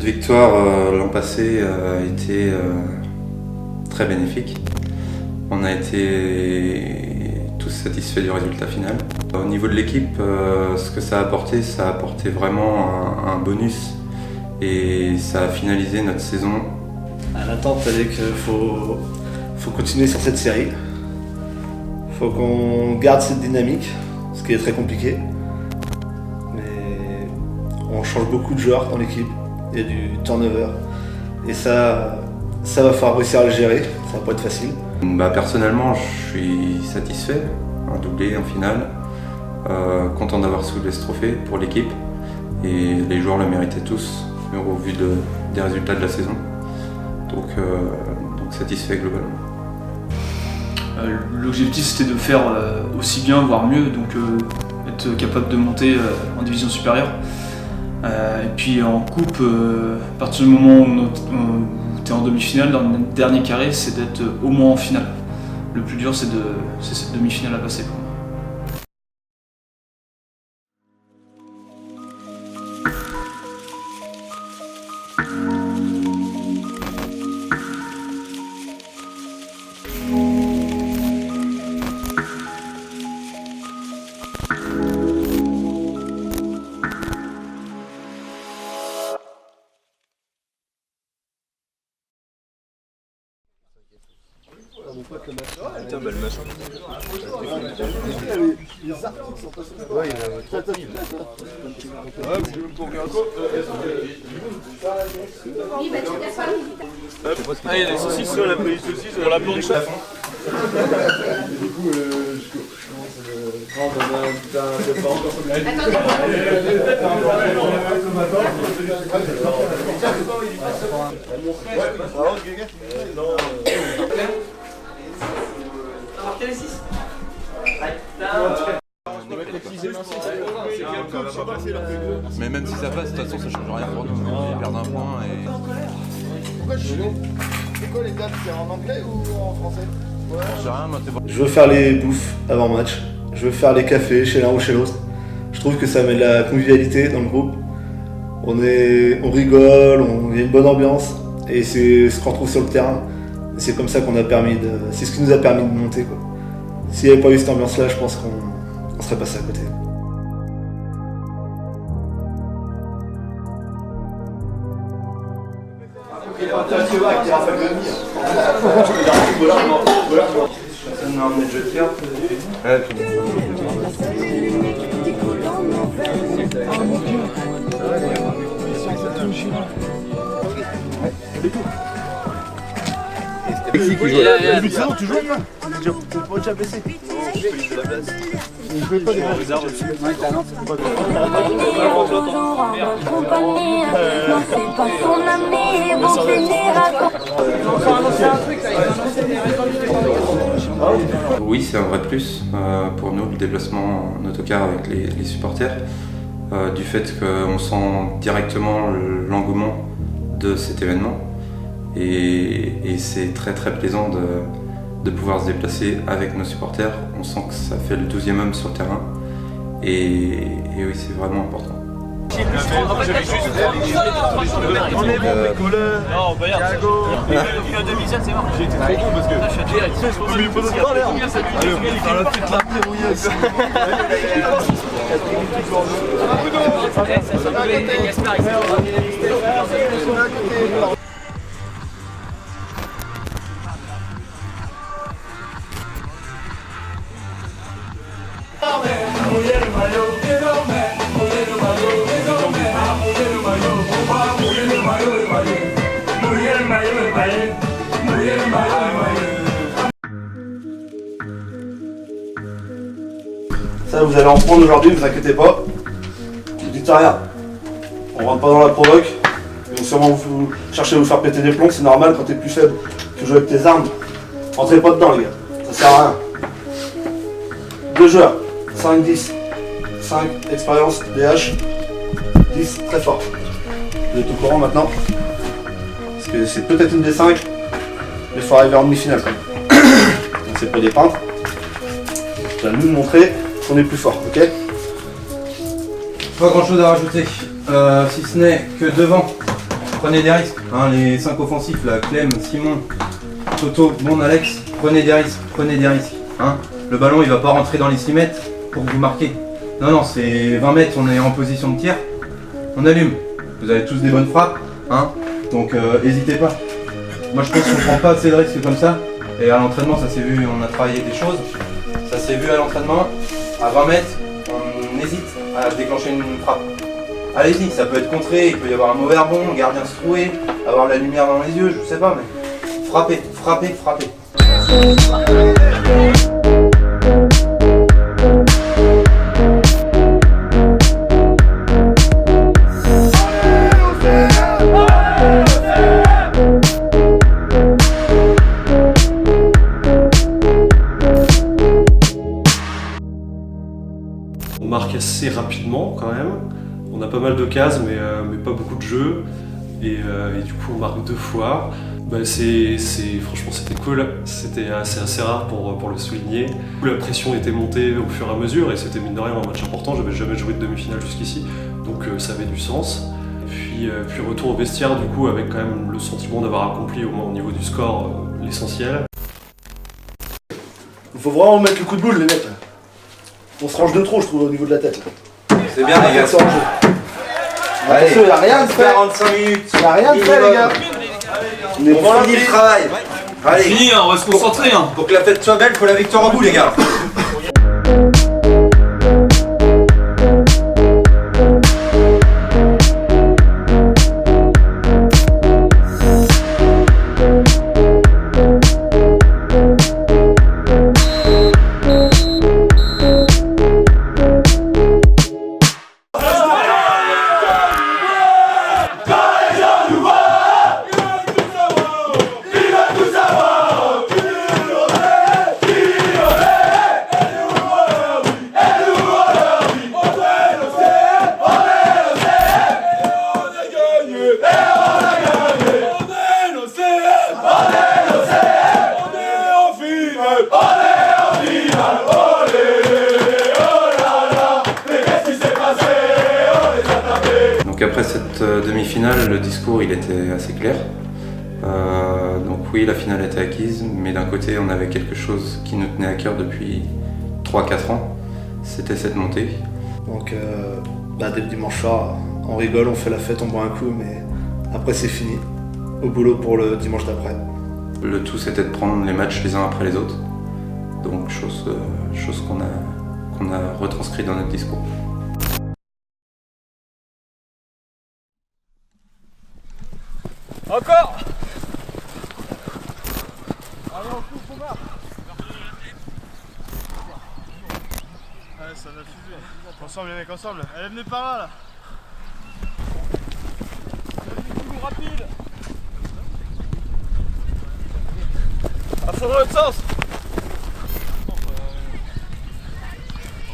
victoire l'an passé a été très bénéfique. On a été tous satisfaits du résultat final. Au niveau de l'équipe, ce que ça a apporté vraiment un bonus et ça a finalisé notre saison. L'attente, c'est qu'il faut continuer sur cette série. Il faut qu'on garde cette dynamique, ce qui est très compliqué. Mais on change beaucoup de joueurs dans l'équipe, il y a du turnover. Et ça va falloir réussir à le gérer, ça va pas être facile. Personnellement, je suis satisfait, un doublé en finale, content d'avoir soulevé ce trophée pour l'équipe. Et les joueurs le méritaient tous, au vu des résultats de la saison. Donc satisfait globalement. L'objectif c'était de faire aussi bien, voire mieux, donc être capable de monter en division supérieure. Et puis en coupe, à partir du moment où tu es en demi-finale, dans le dernier carré, c'est d'être au moins en finale. Le plus dur c'est cette demi-finale à passer pour moi. Putain, bah le machin. Les articles sont pas sur. Ouais, il y en a 30 000. Ouais, vous voulez me tourner un coup? Oui, bah tu t'as pas. Ah, il y a des saucisses, on a pris des saucisses, on l'a planché. Du coup, je commence à prendre un putain de pas encore comme Mais même si ça passe, de toute façon ça change rien pour nous. Ils perdent un point et... Pourquoi je suis long? C'est quoi les dates? C'est en anglais ou en français? Je sais rien, moi t'es bon. Je veux faire les bouffes avant match, je veux faire les cafés chez l'un ou chez l'autre. Je trouve que ça met de la convivialité dans le groupe. On rigole, il y a une bonne ambiance et c'est ce qu'on retrouve sur le terrain. C'est comme ça qu'on a c'est ce qui nous a permis de monter, quoi. S'il n'y avait pas eu cette ambiance-là, je pense qu'on serait passé à côté. Personne n'a emmené de jeu de cartes. Le but, c'est bon, tu joues là? T'es pas déjà blessé? Je peux pas déjà. Oui, c'est un vrai plus pour nous, le déplacement en autocar avec les supporters, du fait qu'on sent directement l'engouement de cet événement. Et c'est très très plaisant de pouvoir se déplacer avec nos supporters. On sent que ça fait le 12e homme sur le terrain. Et oui, c'est vraiment important. J'avais juste on est bon, Nicolas. Non, Bayard. Depuis la demi-heure, c'est mort. J'ai été trop con parce que. Je me suis pas d'autre l'air. Allez, on va faire la petite larme terrouilleuse. Ça, vous allez en prendre aujourd'hui, vous inquiétez pas. Ne dites rien. On rentre pas dans la provoque. Ils vont sûrement vous chercher à vous faire péter des plombs, c'est normal quand t'es plus faible que jouer avec tes armes. Rentrez pas dedans, les gars. Ça sert à rien. 2 joueurs. 5, 10. 5, expérience, DH. 10, très fort. Vous êtes au courant maintenant. Parce que c'est peut-être une des 5, mais il faut arriver en demi-finale quand même. Donc c'est pas des peintres. Ça va nous montrer qu'on est plus fort, ok? Pas grand chose à rajouter, si ce n'est que devant, prenez des risques. Hein, les 5 offensifs, là, Clem, Simon, Toto, Bon, Alex, prenez des risques, Hein. Le ballon, il va pas rentrer dans les 6 mètres pour que vous marquez. Non, c'est 20 mètres, on est en position de tir, on allume. Vous avez tous des bonnes frappes, hein, donc n'hésitez pas. Moi, je pense qu'on prend pas assez de risques comme ça. Et à l'entraînement, ça s'est vu, on a travaillé des choses. Ça s'est vu à l'entraînement, à 20 mètres, on hésite à déclencher une frappe. Allez-y, ça peut être contré, il peut y avoir un mauvais rebond, le gardien se trouver, avoir la lumière dans les yeux, je sais pas, mais frappez. On marque assez rapidement quand même. On a pas mal d'occasions, mais pas beaucoup de jeux. Et du coup, on marque 2 fois. Franchement, c'était cool. C'était assez rare pour le souligner. La pression était montée au fur et à mesure et c'était mine de rien un match important. J'avais jamais joué de demi-finale jusqu'ici, donc ça avait du sens. Puis retour au vestiaire du coup avec quand même le sentiment d'avoir accompli au moins au niveau du score l'essentiel. Il faut vraiment mettre le coup de boule, les mecs. Là. On se range de trop, je trouve, au niveau de la tête. C'est bien, les gars. Allez, il a rien de fait. 45 minutes. Il a rien de fait, les gars. On finit le travail. Allez, Fini, on va se concentrer. Hein. pour que la fête soit belle, faut la victoire au bout, les gars. Donc après cette demi-finale, le discours il était assez clair. Donc oui, la finale était acquise, mais d'un côté on avait quelque chose qui nous tenait à cœur depuis 3-4 ans, c'était cette montée. Donc dès le dimanche soir, on rigole, on fait la fête, on boit un coup, mais après c'est fini. Au boulot pour le dimanche d'après. Le tout c'était de prendre les matchs les uns après les autres, donc chose qu'on a retranscrit dans notre discours. Encore. Allez, on coupe, on marche. Ouais, ça va fuser. Ensemble, les mecs, ensemble. Allez, venez par là, là. Allez, rapide. À fond dans l'autre sens.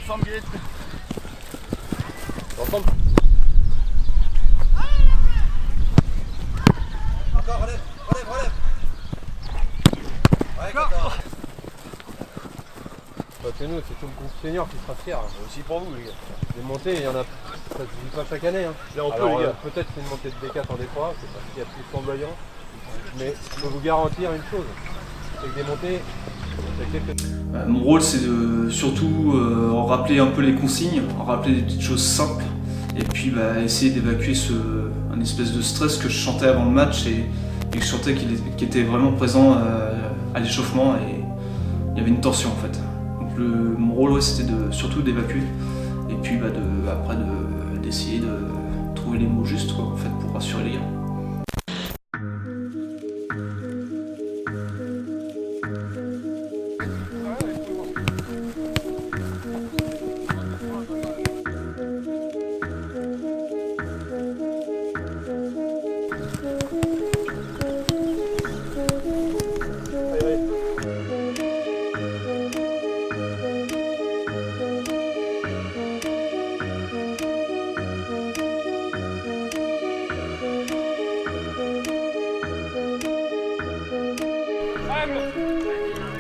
Ensemble, Guillette. Ensemble. C'est nous, c'est tout le groupe senior qui sera fier. Aussi pour vous, les gars. Les montées, il y en a, ça se dit pas chaque année. Hein. Là, on peut, Alors, les gars. peut-être c'est une montée de D4 en D3, c'est parce qu'il y a plus flamboyant. Mais je peux vous garantir une chose, c'est que des montées, il y a quelques... Mon rôle, c'est de surtout rappeler un peu les consignes, rappeler des petites choses simples, et puis essayer d'évacuer un espèce de stress que je sentais avant le match et que je sentais qu'il était vraiment présent à l'échauffement, et il y avait une tension en fait. Donc mon rôle, c'était surtout d'évacuer, et puis après d'essayer de trouver les mots justes en fait, pour rassurer les gars.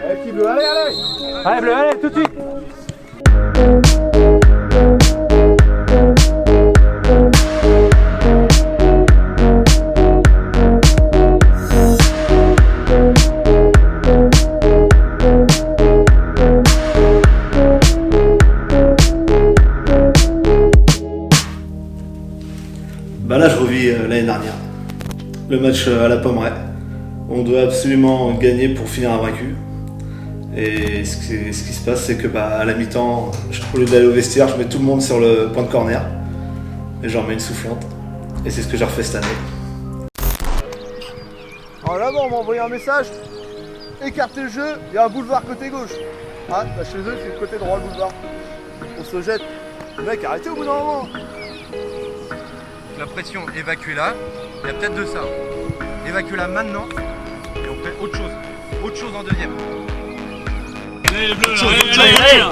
Allez, petit bleu, allez, allez. Allez bleu, allez, tout de suite. le match à la Pommeraye. On doit absolument gagner pour finir invaincu. Et ce qui se passe, c'est que à la mi-temps, au lieu d'aller au vestiaire, je mets tout le monde sur le point de corner. Et j'en mets une soufflante. Et c'est ce que j'ai refait cette année. Alors là-bas, on m'a envoyé un message. Écartez le jeu, il y a un boulevard côté gauche. Ah, bah chez eux, c'est le côté droit, le boulevard. On se jette. Le mec, arrêtez au bout d'un moment. La pression, évacuez-la. Il y a peut-être de ça. Évacuez-la maintenant. Et on fait autre chose. Autre chose en deuxième. Allez les bleus, allez.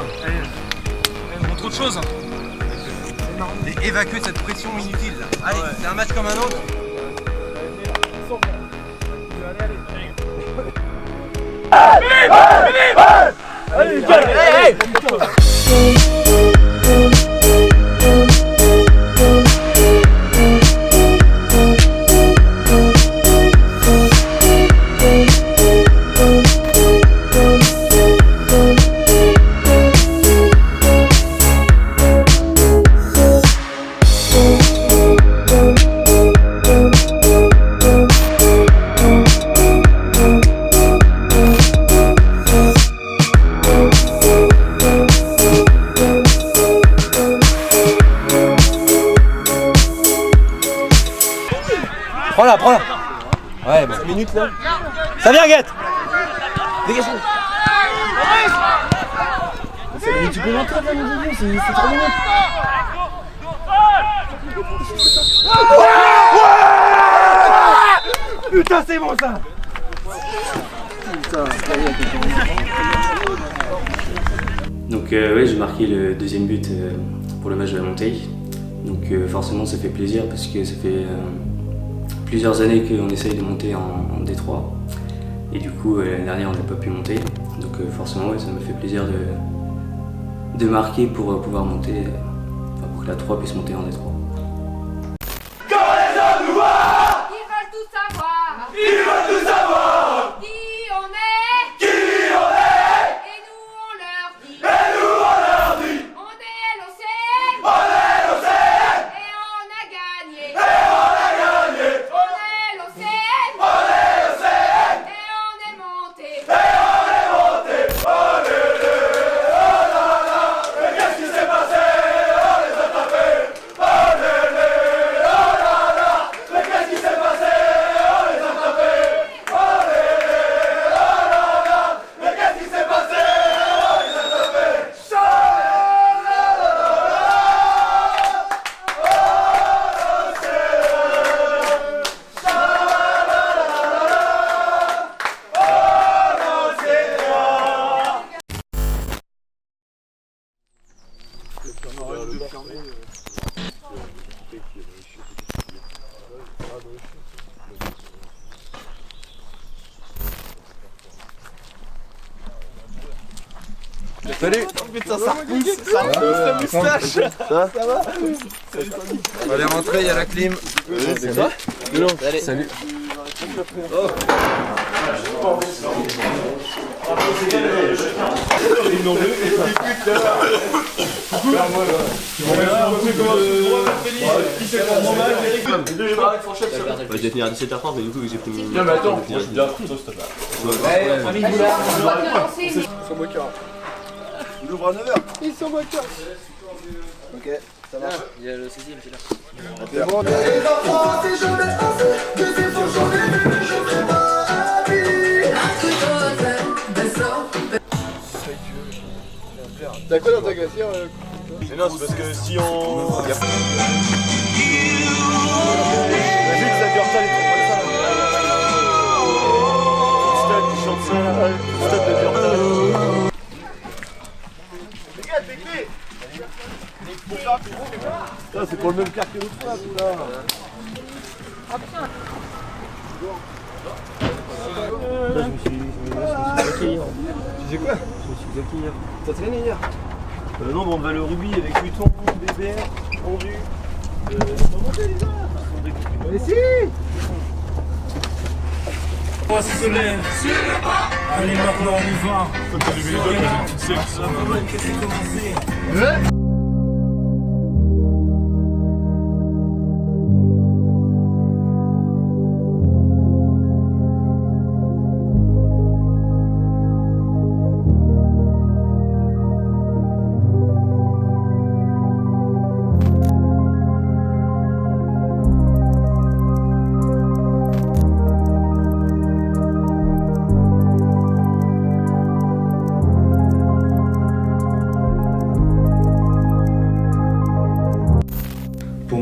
Montre autre chose. Et évacuez cette pression inutile là. Allez, c'est un match comme un autre. Prends-la. Ouais, bon. 5 minutes là. Ça vient, Guette. Dégage-le. Tu peux rentrer là, c'est 3 minutes. Putain, c'est bon ça. Donc ouais, j'ai marqué le deuxième but pour le match de la montée. Donc forcément ça fait plaisir parce que ça fait plusieurs années qu'on essaye de monter en D3. Et du coup l'année dernière on n'a pas pu monter. Donc forcément ouais, ça me fait plaisir de marquer pour pouvoir monter, pour que la 3 puisse monter en D3. Salut. Putain, ça repousse ta moustache. Ça va? On va aller rentrer, il y a la clim. C'est ça? Salut. Je vais tenir à 17h30, mais du coup, j'ai pris une. Non, mais attends, moi je suis bien pris, ça, s'il te plaît. Ils sont moqueurs. Il ouvre à 9h. Ils sont moqueurs. Ok, ça marche. Il y a le 16e qui est là. C'est bon, les enfants, c'est jamais assez. Que c'est pour changer, je fais ma vie. T'as quoi dans ta glacière? Mais non, c'est parce que si on. Vas-y, ça dure ça, les trucs comme ça. Stade qui chante ça, stade de Durtal. Les gars, t'es clé. C'est pour le même quart que l'autre fois, tout là. Ah putain. Je me suis bloqué hier. Tu disais quoi? Je me suis bloqué hier. T'as traîné hier? Non, mais on va le rubis avec Luton, BBR, Rendu. On va monter les gars. Mais si. On va se lever. Allez, maintenant on y va. Faut que tu lever les doigts, tu sais que ça va mal que c'est commencé.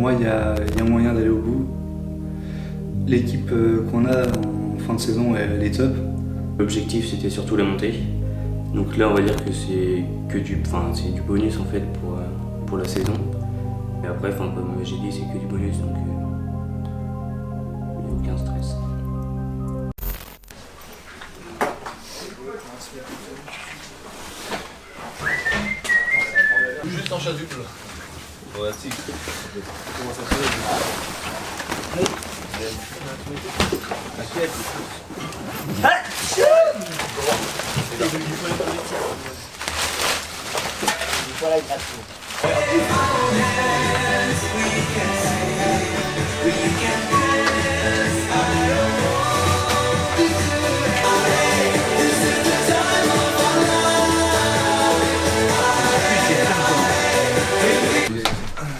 moi, il y a moyen d'aller au bout. L'équipe qu'on a en fin de saison, elle est top. L'objectif, c'était surtout la montée. Donc là, on va dire que c'est du bonus en fait pour la saison. Et après, comme j'ai dit, c'est que du bonus, donc il n'y a aucun stress. Juste en chasuble. Ouais, si. Comment ça se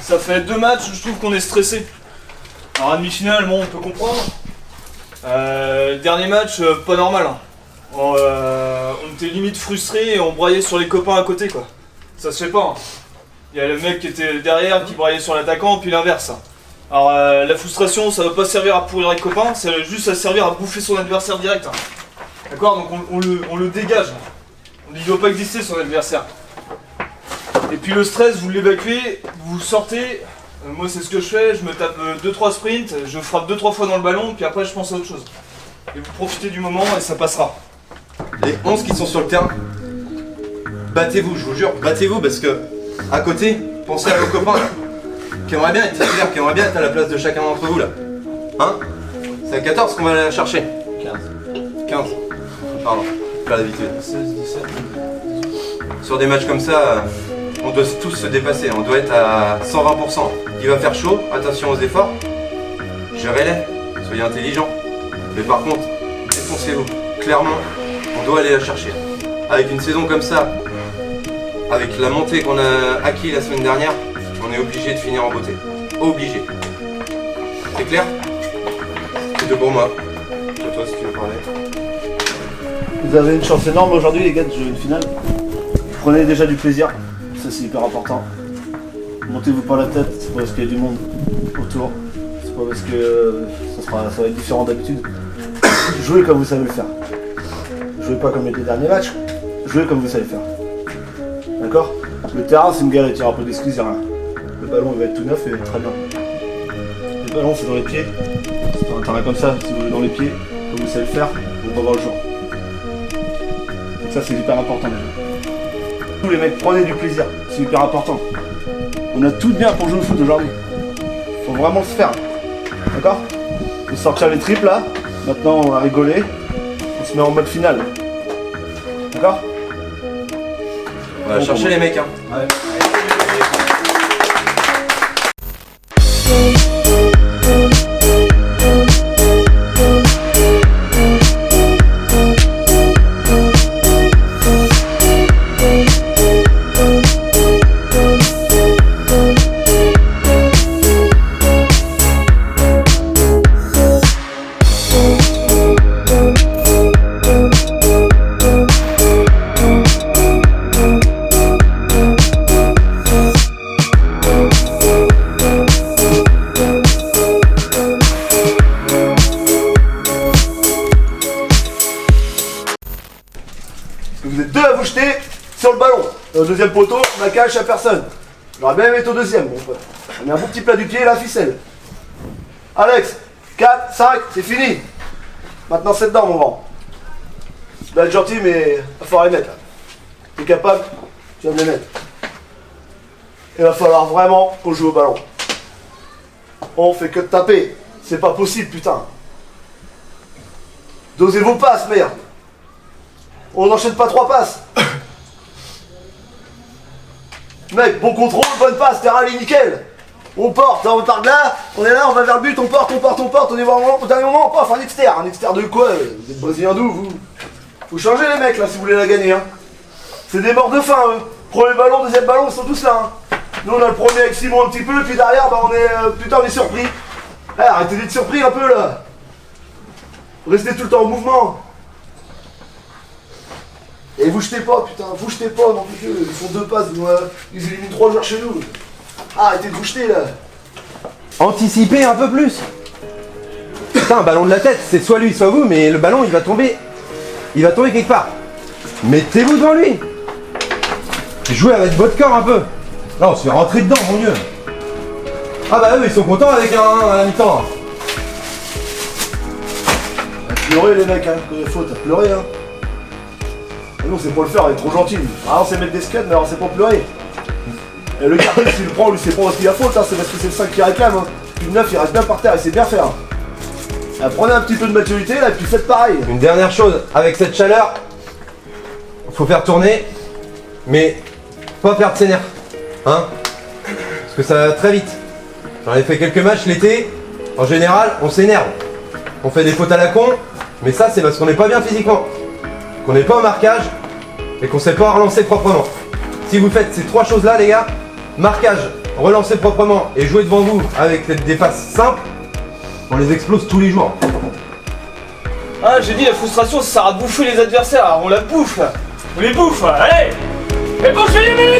Ça fait 2 matchs, je trouve qu'on est stressé. Alors à demi-finale, bon, on peut comprendre. Dernier match, pas normal. Hein. On était limite frustrés et on braillait sur les copains à côté, quoi. Ça se fait pas. Hein. Il y a le mec qui était derrière qui braillait sur l'attaquant, puis l'inverse. Alors la frustration, ça va pas servir à pourrir les copains, ça va juste à servir à bouffer son adversaire direct. Hein. D'accord? Donc on le dégage. Il doit pas exister son adversaire. Et puis le stress, vous l'évacuez, vous sortez. Moi c'est ce que je fais, je me tape 2-3 sprints, je frappe 2-3 fois dans le ballon, puis après je pense à autre chose. Et vous profitez du moment et ça passera. Les 11 qui sont sur le terrain, battez-vous, je vous jure, battez-vous parce que à côté, pensez à vos copains là, qui aimeraient bien être titulaires, qui aimeraient bien être à la place de chacun d'entre vous là. Hein? C'est à 14 qu'on va aller la chercher. 15. Pardon, pas l'habitude. 16, 17. Sur des matchs comme ça, on doit tous se dépasser, on doit être à 120%. Il va faire chaud, attention aux efforts, gérez-les, soyez intelligents. Mais par contre, défoncez-vous. Clairement, on doit aller la chercher. Avec une saison comme ça, avec la montée qu'on a acquis la semaine dernière, on est obligé de finir en beauté. Obligé. C'est clair? C'est tout pour moi. C'est toi si tu veux parler. Vous avez une chance énorme aujourd'hui les gars de jouer une finale. Prenez déjà du plaisir, ça c'est hyper important. Montez-vous pas la tête, c'est pas parce qu'il y a du monde autour. C'est pas parce que ça va être différent d'habitude. Jouez comme vous savez le faire. Jouez pas comme les 2 derniers matchs, jouez comme vous savez faire. D'accord? Le terrain c'est une galette, il y aura un peu d'excuses, il y a rien. Le ballon il va être tout neuf et très bien. Le ballon c'est dans les pieds. C'est un terrain comme ça, si vous jouez dans les pieds, comme vous savez le faire, vous pouvez avoir le jour. Donc ça c'est hyper important déjà. Tous les mecs, prenez du plaisir, c'est hyper important. On a tout bien pour jouer au foot aujourd'hui. Faut vraiment se faire. D'accord? On va sortir les triples là, maintenant on va rigoler, on se met en mode finale. D'accord? On va chercher les mecs hein. Ouais. Vous êtes 2 à vous jeter sur le ballon. Au deuxième poteau, on a cache à personne. J'aurais bien aimé être au deuxième, mon pote. On met un bon petit plat du pied et la ficelle. Alex, 4, 5, c'est fini. Maintenant c'est dedans, mon vent. Tu dois être gentil, mais il va falloir les mettre. T'es capable, tu vas me les mettre. Il va falloir vraiment qu'on joue au ballon. On fait que de taper. C'est pas possible, putain. Dosez vos passes, merde. On n'enchaîne pas 3 passes. Mec, bon contrôle, bonne passe, terrain est nickel. On porte, on part de là, on est là, on va vers le but, on porte, on est vraiment au dernier moment, on porte un externe. Un externe de quoi? Vous êtes brésilien d'où, vous? Faut changer les mecs là si vous voulez la gagner. Hein. C'est des morts de faim, eux. Premier ballon, deuxième ballon, ils sont tous là. Hein. Nous on a le premier avec Simon un petit peu, puis derrière, bah, on est. Putain, on est surpris. Eh, arrêtez d'être surpris un peu là. Restez tout le temps en mouvement. Et vous jetez pas, putain, vous jetez pas, non plus. Ils font 2 passes, ils éliminent 3 joueurs chez nous. Arrêtez de vous jeter là. Anticipez un peu plus. Putain, un ballon de la tête, c'est soit lui, soit vous, mais le ballon, il va tomber. Il va tomber quelque part. Mettez-vous devant lui. Jouez avec votre corps un peu. Là, on se fait rentrer dedans, mon Dieu. Ah bah eux, ils sont contents avec un 1 à la mi-temps. Pleurer les mecs, hein, quand il faut, t'as pleuré, hein. Et nous, c'est pour le faire, il est trop gentil. Ah, on sait mettre des skates, mais alors c'est pour pleurer. Et le carton, s'il le prend, lui, c'est pas parce qu'il a faute, hein, c'est parce que c'est le 5 qui réclame. Hein. Puis le 9, il reste bien par terre, il sait bien faire. Prenez un petit peu de maturité, là, et puis faites pareil. Une dernière chose, avec cette chaleur, faut faire tourner, mais pas perdre ses nerfs. Hein? Parce que ça va très vite. J'en ai fait quelques matchs l'été, en général, on s'énerve. On fait des fautes à la con, mais ça, c'est parce qu'on n'est pas bien physiquement. Qu'on n'est pas au marquage, et qu'on sait pas relancer proprement. Si vous faites ces 3 choses-là, les gars, marquage, relancer proprement et jouer devant vous avec des passes simples, on les explose tous les jours. Ah, j'ai dit, la frustration, ça sert à bouffer les adversaires, alors on la bouffe là. On les bouffe, allez. Et bouffez les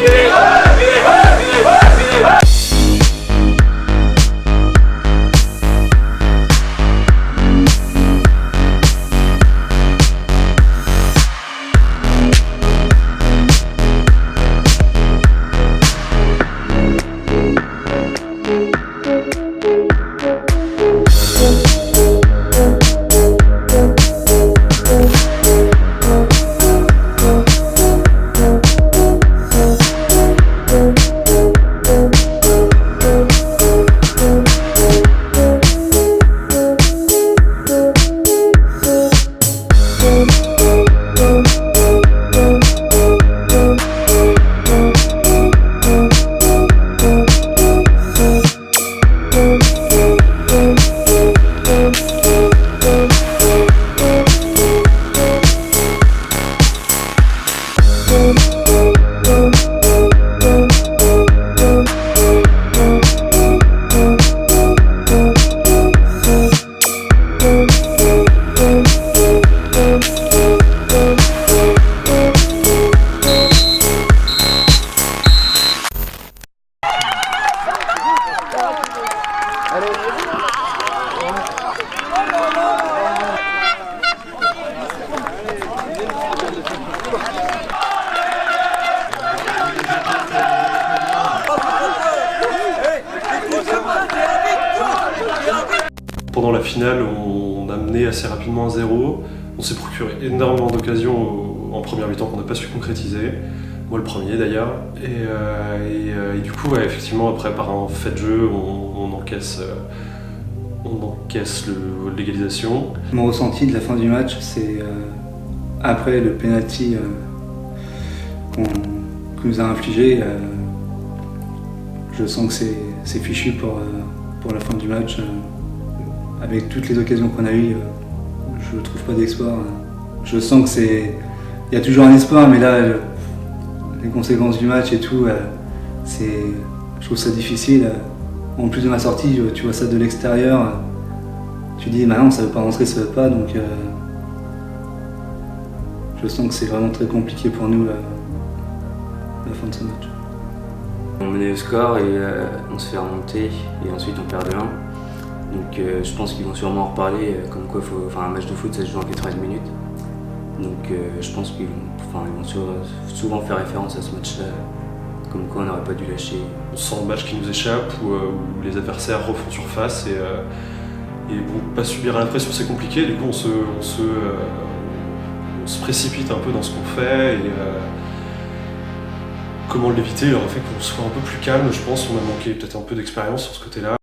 Pendant la finale, on a mené assez rapidement à 0. On s'est procuré énormément d'occasions en première mi-temps qu'on n'a pas su concrétiser. Moi le premier d'ailleurs. Et du coup, ouais, effectivement, après par un fait de jeu, on encaisse l'égalisation. Mon ressenti de la fin du match, c'est après le penalty qu'on nous a infligé, je sens que c'est fichu pour la fin du match. Avec toutes les occasions qu'on a eues, je ne trouve pas d'espoir. Je sens que il y a toujours un espoir, mais là, les conséquences du match et tout, je trouve ça difficile. En plus de ma sortie, tu vois ça de l'extérieur, tu dis, non, ça ne veut pas rentrer, ça ne veut pas, donc je sens que c'est vraiment très compliqué pour nous la fin de ce match. On menait au score et on se fait remonter et ensuite on perd de 1. Donc je pense qu'ils vont sûrement en reparler, comme quoi un match de foot ça se joue en 90 minutes. Donc je pense qu'ils vont souvent faire référence à ce match-là, comme quoi on n'aurait pas dû lâcher. On sent le match qui nous échappe, où les adversaires refont surface et bon, pas subir à la pression c'est compliqué, du coup on se précipite un peu dans ce qu'on fait et comment l'éviter, il aurait fait qu'on soit un peu plus calme, je pense, on a manqué peut-être un peu d'expérience sur ce côté-là.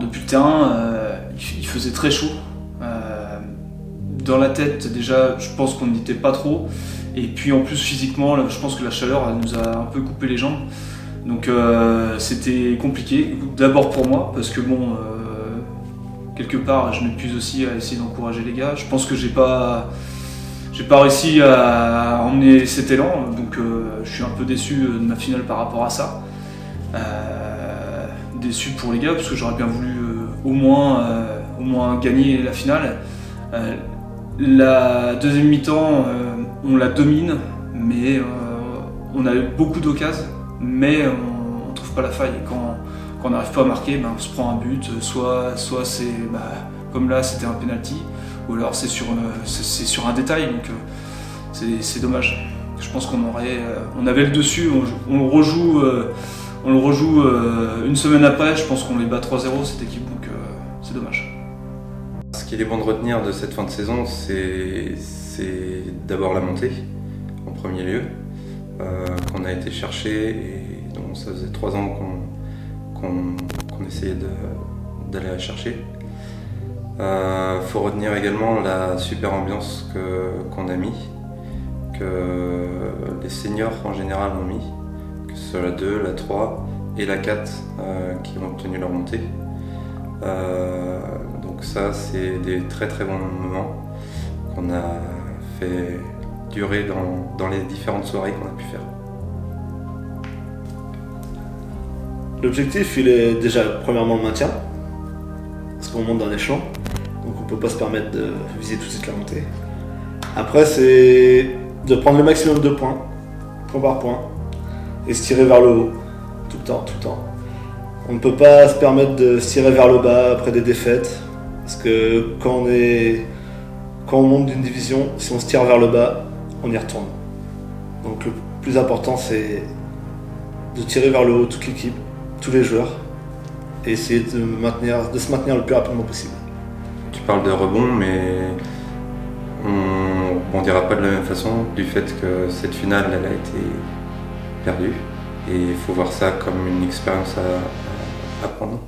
Depuis le terrain, il faisait très chaud. Dans la tête, déjà, je pense qu'on n'y était pas trop. Et puis en plus physiquement, là, je pense que la chaleur elle nous a un peu coupé les jambes. Donc c'était compliqué, d'abord pour moi, parce que bon, quelque part je m'épuise aussi à essayer d'encourager les gars. Je pense que j'ai pas réussi à emmener cet élan, donc je suis un peu déçu de ma finale par rapport à ça. Déçu pour les gars, parce que j'aurais bien voulu au moins gagner la finale. La deuxième mi-temps, on la domine, mais on a eu beaucoup d'occasions, mais on ne trouve pas la faille. Quand on n'arrive pas à marquer, on se prend un but, soit c'est comme là c'était un penalty, ou alors c'est sur un détail, donc c'est dommage. Je pense on avait le dessus, on le rejoue une semaine après, je pense qu'on les bat 3-0 cette équipe, donc c'est dommage. Ce qu'il est bon de retenir de cette fin de saison, c'est d'abord la montée, en premier lieu, qu'on a été chercher, et donc ça faisait 3 ans qu'on essayait d'aller la chercher. Faut retenir également la super ambiance qu'on a mis, que les seniors en général ont mis, que ce soit la 2, la 3 et la 4 qui ont obtenu leur montée. Donc ça, c'est des très très bons moments qu'on a fait durer dans les différentes soirées qu'on a pu faire. L'objectif, il est déjà premièrement le maintien, parce qu'on monte d'un échelon, donc on ne peut pas se permettre de viser tout de suite la montée. Après, c'est de prendre le maximum de points, point par point, et se tirer vers le haut, tout le temps. On ne peut pas se permettre de se tirer vers le bas après des défaites, parce que quand on monte d'une division, si on se tire vers le bas, on y retourne. Donc le plus important, c'est de tirer vers le haut toute l'équipe, tous les joueurs, et essayer de se maintenir le plus rapidement possible. Tu parles de rebond, mais on rebondira pas de la même façon du fait que cette finale elle a été perdue, et il faut voir ça comme une expérience à prendre.